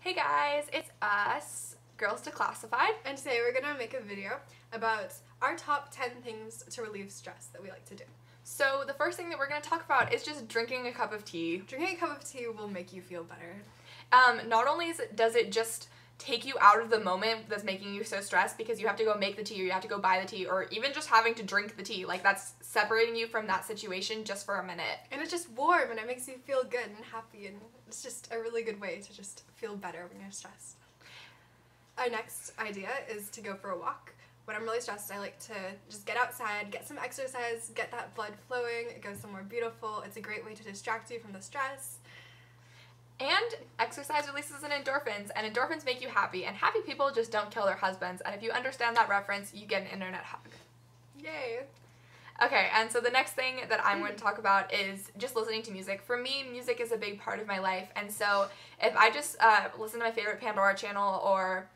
Hey guys, it's us, Girls Declassified, and today we're gonna make a video about our top 10 things to relieve stress that we like to do. So the first thing that we're going to talk about is just drinking a cup of tea. Drinking a cup of tea will make you feel better. Not only does it just take you out of the moment that's making you so stressed because you have to go make the tea or you have to go buy the tea or even just having to drink the tea, like that's separating you from that situation just for a minute. And it's just warm and it makes you feel good and happy, and it's just a really good way to just feel better when you're stressed. Our next idea is to go for a walk. When I'm really stressed, I like to just get outside, get some exercise, get that blood flowing, go somewhere beautiful. It's a great way to distract you from the stress. And exercise releases endorphins, and endorphins make you happy, and happy people just don't kill their husbands, and if you understand that reference, you get an internet hug. Yay! Okay, and so the next thing that I'm going to talk about is just listening to music. For me, music is a big part of my life, and so if I just listen to my favorite Pandora channel or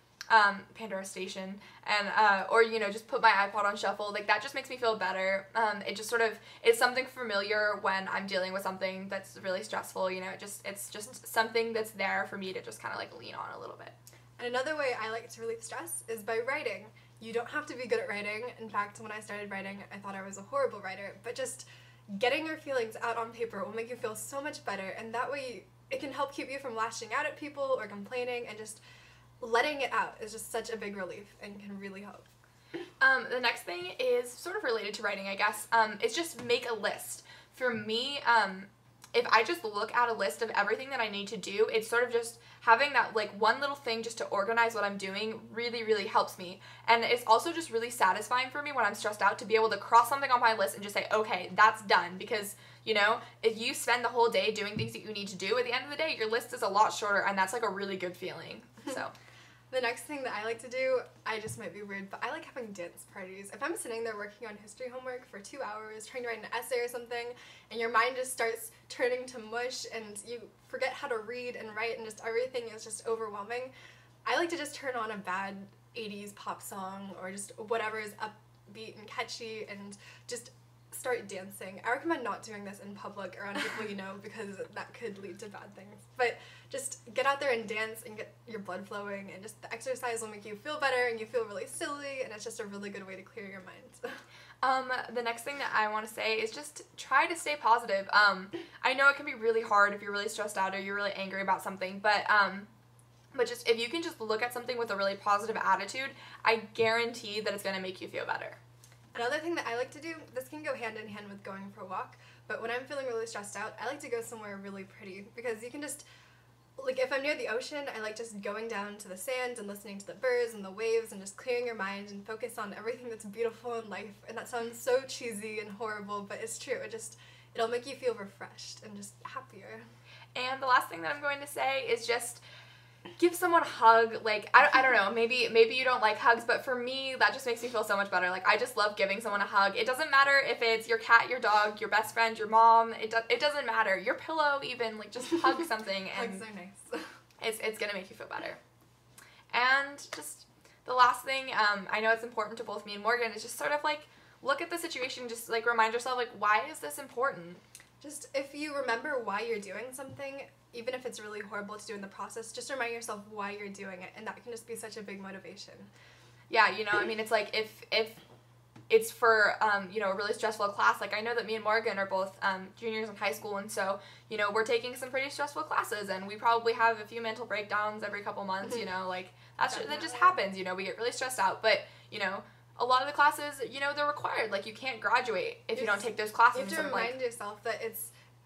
Pandora station, and or just put my iPod on shuffle, like that just makes me feel better. It just sort of is something familiar when I'm dealing with something that's really stressful. It's just something that's there for me to just kind of like lean on a little bit. And another way I like to relieve stress is by writing. You don't have to be good at writing. In fact, when I started writing, I thought I was a horrible writer, but just getting your feelings out on paper will make you feel so much better, and that way it can help keep you from lashing out at people or complaining, and just letting it out is just such a big relief and can really help. The next thing is sort of related to writing, I guess. It's just make a list. For me, if I just look at a list of everything that I need to do, it's sort of just having that like one little thing just to organize what I'm doing really, really helps me. And it's also just really satisfying for me when I'm stressed out to be able to cross something on my list and just say, okay, that's done. Because, if you spend the whole day doing things that you need to do, at the end of the day, your list is a lot shorter, and that's like a really good feeling. So. The next thing that I like to do, I just might be weird, but I like having dance parties. If I'm sitting there working on history homework for 2 hours, trying to write an essay or something, and your mind just starts turning to mush, and you forget how to read and write, and just everything is just overwhelming, I like to just turn on a bad 80s pop song, or just whatever is upbeat and catchy, and just start dancing. I recommend not doing this in public around people you know, because that could lead to bad things. But just get out there and dance and get your blood flowing, and just the exercise will make you feel better and you feel really silly, and it's just a really good way to clear your mind. The next thing that I want to say is just try to stay positive. I know it can be really hard if you're really stressed out or you're really angry about something, but just if you can just look at something with a really positive attitude, I guarantee that it's going to make you feel better. Another thing that I like to do, this can go hand in hand with going for a walk, but when I'm feeling really stressed out, I like to go somewhere really pretty, because you can just, like if I'm near the ocean, I like just going down to the sand and listening to the birds and the waves and just clearing your mind and focus on everything that's beautiful in life. And that sounds so cheesy and horrible, but it's true. It'll make you feel refreshed and just happier. And the last thing that I'm going to say is just give someone a hug. Like, I don't know, maybe you don't like hugs, but for me, that just makes me feel so much better. Like, I just love giving someone a hug. It doesn't matter if it's your cat, your dog, your best friend, your mom, it doesn't matter. Your pillow even, like, just hug something. And hugs are nice. It's gonna make you feel better. And just the last thing, I know it's important to both me and Morgan, is just sort of like, look at the situation, just like remind yourself, like, why is this important? Just if you remember why you're doing something, even if it's really horrible to do in the process, just remind yourself why you're doing it, and that can just be such a big motivation. Yeah, it's like if it's for, a really stressful class, like I know that me and Morgan are both juniors in high school, and so, we're taking some pretty stressful classes, and we probably have a few mental breakdowns every couple months, like that just happens, we get really stressed out, but, a lot of the classes, they're required. Like, you can't graduate if you don't take those classes. You have to remind yourself that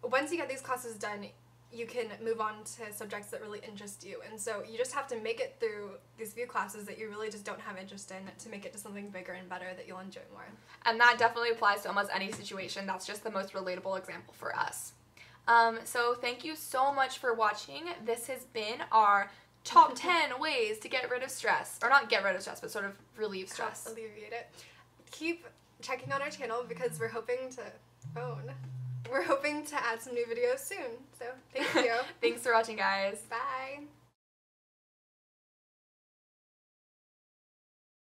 once you get these classes done, you can move on to subjects that really interest you. And so you just have to make it through these few classes that you really just don't have interest in to make it to something bigger and better that you'll enjoy more. And that definitely applies to almost any situation. That's just the most relatable example for us. So thank you so much for watching. This has been our top 10 ways to get rid of stress. Or not get rid of stress, but sort of relieve stress. Alleviate it. Keep checking on our channel, because we're hoping to add some new videos soon. So thank you. Thanks for watching, guys. Bye.